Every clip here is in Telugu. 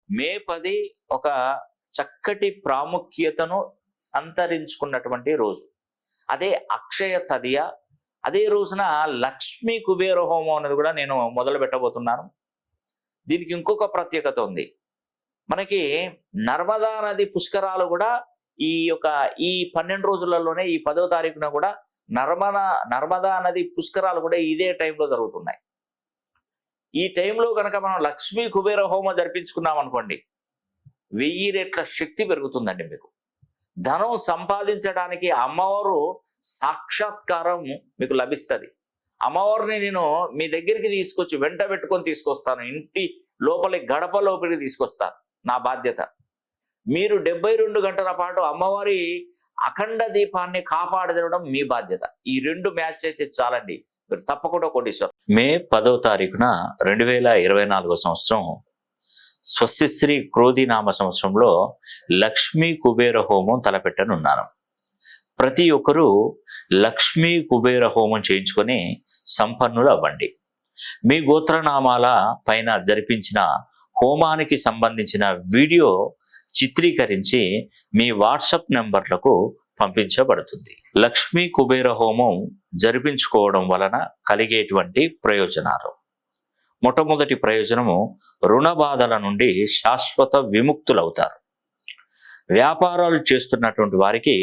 మే 10 ఒక చక్కటి ప్రాముఖ్యతను సంతరించుకున్నటువంటి రోజు. అదే అక్షయ తదియ. అదే రోజున లక్ష్మీ కుబేర హోమం అనేది కూడా నేను మొదలు పెట్టబోతున్నాను. దీనికి ఇంకొక ప్రత్యేకత ఉంది. మనకి నర్మదా నది పుష్కరాలు కూడా ఈ 12 రోజులలోనే ఈ 10వ తారీఖున కూడా నర్మదా నది పుష్కరాలు కూడా ఇదే టైంలో జరుగుతున్నాయి. ఈ టైంలో కనుక మనం లక్ష్మీ కుబేర హోమం జరిపించుకున్నాం అనుకోండి, 1000 రెట్ల శక్తి పెరుగుతుందండి. మీకు ధనం సంపాదించడానికి అమ్మవారు సాక్షాత్కారం మీకు లభిస్తుంది. అమ్మవారిని నేను మీ దగ్గరికి తీసుకొచ్చి వెంట పెట్టుకొని తీసుకొస్తాను. ఇంటి లోపలి గడప లోపలికి తీసుకొస్తాను. నా బాధ్యత. మీరు 72 గంటల పాటు అమ్మవారి అఖండ దీపాన్ని కాపాడదడం మీ బాధ్యత. ఈ 2 మ్యాచ్ అయితే చాలండి, మీరు తప్పకుండా కోటీశ్వరం. మే 10వ తారీఖున 2024 సంవత్సరం స్వస్తి శ్రీ క్రోధినామ సంవత్సరంలో లక్ష్మీ కుబేర హోమం తలపెట్టనున్నాను. ప్రతి ఒక్కరూ లక్ష్మీ కుబేర హోమం చేయించుకొని సంపన్నులు అవ్వండి. మీ గోత్రనామాల పైన జరిపించిన హోమానికి సంబంధించిన వీడియో చిత్రీకరించి మీ వాట్సాప్ నెంబర్లకు పంపించబడుతుంది. లక్ష్మీ కుబేర హోమం జరిపించుకోవడం వలన కలిగేటువంటి ప్రయోజనాలు: మొట్టమొదటి ప్రయోజనము, రుణ బాధల నుండి శాశ్వత విముక్తులవుతారు. వ్యాపారాలు చేస్తున్నటువంటి వారికి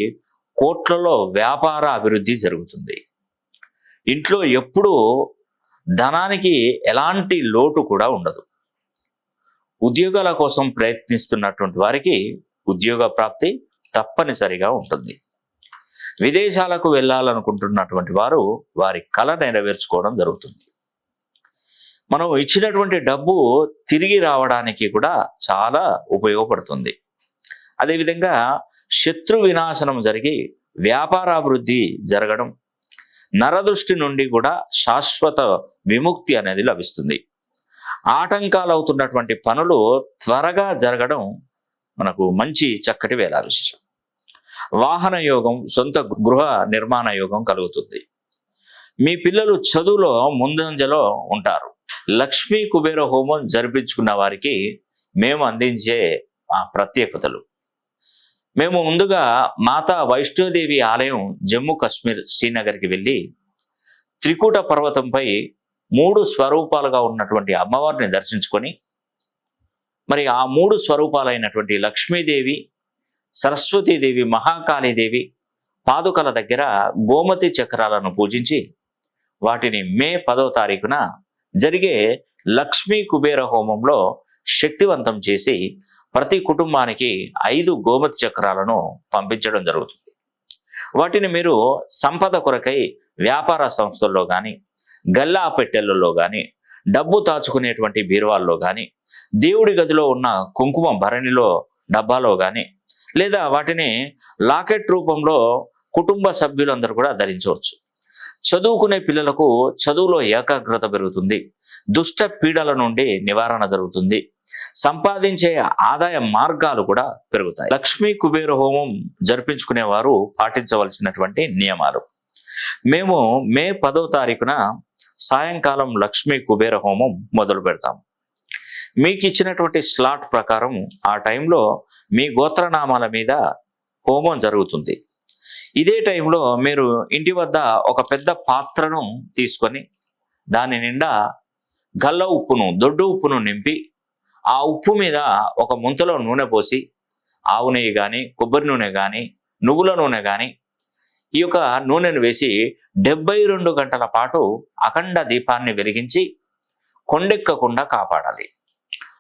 కోట్లలో వ్యాపార అభివృద్ధి జరుగుతుంది. ఇంట్లో ఎప్పుడూ ధనానికి ఎలాంటి లోటు కూడా ఉండదు. ఉద్యోగాల కోసం ప్రయత్నిస్తున్నటువంటి వారికి ఉద్యోగ ప్రాప్తి తప్పనిసరిగా ఉంటుంది. విదేశాలకు వెళ్ళాలనుకుంటున్నటువంటి వారు వారి కళ నెరవేర్చుకోవడం జరుగుతుంది. మనం ఇచ్చినటువంటి డబ్బు తిరిగి రావడానికి కూడా చాలా ఉపయోగపడుతుంది. అదేవిధంగా శత్రు వినాశనం జరిగి వ్యాపారాభివృద్ధి జరగడం, నరదృష్టి నుండి కూడా శాశ్వత విముక్తి అనేది లభిస్తుంది. ఆటంకాలు అవుతున్నటువంటి పనులు త్వరగా జరగడం మనకు మంచి చక్కటి వేళ విశేషం. వాహన యోగం, సొంత గృహ నిర్మాణ యోగం కలుగుతుంది. మీ పిల్లలు చదువులో ముందంజలో ఉంటారు. లక్ష్మీ కుబేర హోమం జరిపించుకున్న వారికి మేము అందించే ప్రత్యేకతలు: మేము ముందుగా మాతా వైష్ణోదేవి ఆలయం జమ్మూ కాశ్మీర్ శ్రీనగర్కి వెళ్ళి త్రికూట పర్వతంపై 3 స్వరూపాలుగా ఉన్నటువంటి అమ్మవారిని దర్శించుకొని, మరి ఆ 3 స్వరూపాలైనటువంటి లక్ష్మీదేవి, సరస్వతీదేవి, మహాకాళీదేవి పాదుకల దగ్గర గోమతి చక్రాలను పూజించి వాటిని మే 10వ తారీఖున జరిగే లక్ష్మీ కుబేర హోమంలో శక్తివంతం చేసి ప్రతి కుటుంబానికి 5 గోమతి చక్రాలను పంపించడం జరుగుతుంది. వాటిని మీరు సంపద కొరకై వ్యాపార సంస్థల్లో కానీ, గల్లా పెట్టెలలో కానీ, డబ్బు దాచుకునేటువంటి బీరువాల్లో కానీ, దేవుడి గదిలో ఉన్న కుంకుమ భరణిలో డబ్బాలో కానీ, లేదా వాటిని లాకెట్ రూపంలో కుటుంబ సభ్యులందరూ కూడా ధరించవచ్చు. చదువుకునే పిల్లలకు చదువులో ఏకాగ్రత పెరుగుతుంది. దుష్ట పీడల నుండి నివారణ జరుగుతుంది. సంపాదించే ఆదాయ మార్గాలు కూడా పెరుగుతాయి. లక్ష్మీ కుబేర హోమం జరిపించుకునే వారు పాటించవలసినటువంటి నియమాలు: మేము మే 10వ తారీఖున సాయంకాలం లక్ష్మీ కుబేర హోమం మొదలు పెడతాం. మీకు ఇచ్చినటువంటి స్లాట్ ప్రకారం ఆ టైంలో మీ గోత్రనామాల మీద హోమం జరుగుతుంది. ఇదే టైంలో మీరు ఇంటి వద్ద ఒక పెద్ద పాత్రను తీసుకొని దాని నిండా గల్ల ఉప్పును, దొడ్డు ఉప్పును నింపి, ఆ ఉప్పు మీద ఒక ముంతలో నూనె పోసి, ఆవు నెయ్యి కానీ, కొబ్బరి నూనె కానీ, నువ్వుల నూనె కానీ, ఈ యొక్క నూనెను వేసి 72 గంటల పాటు అఖండ దీపాన్ని వెలిగించి కొండెక్కకుండా కాపాడాలి.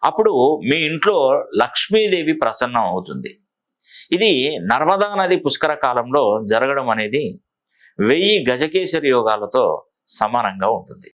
అప్పుడు మీ ఇంట్లో లక్ష్మీదేవి ప్రసన్నం అవుతుంది. ఇది నర్మదా నది పుష్కర కాలంలో జరగడం అనేది 1000 గజకేసరి యోగాలతో సమానంగా ఉంటుంది.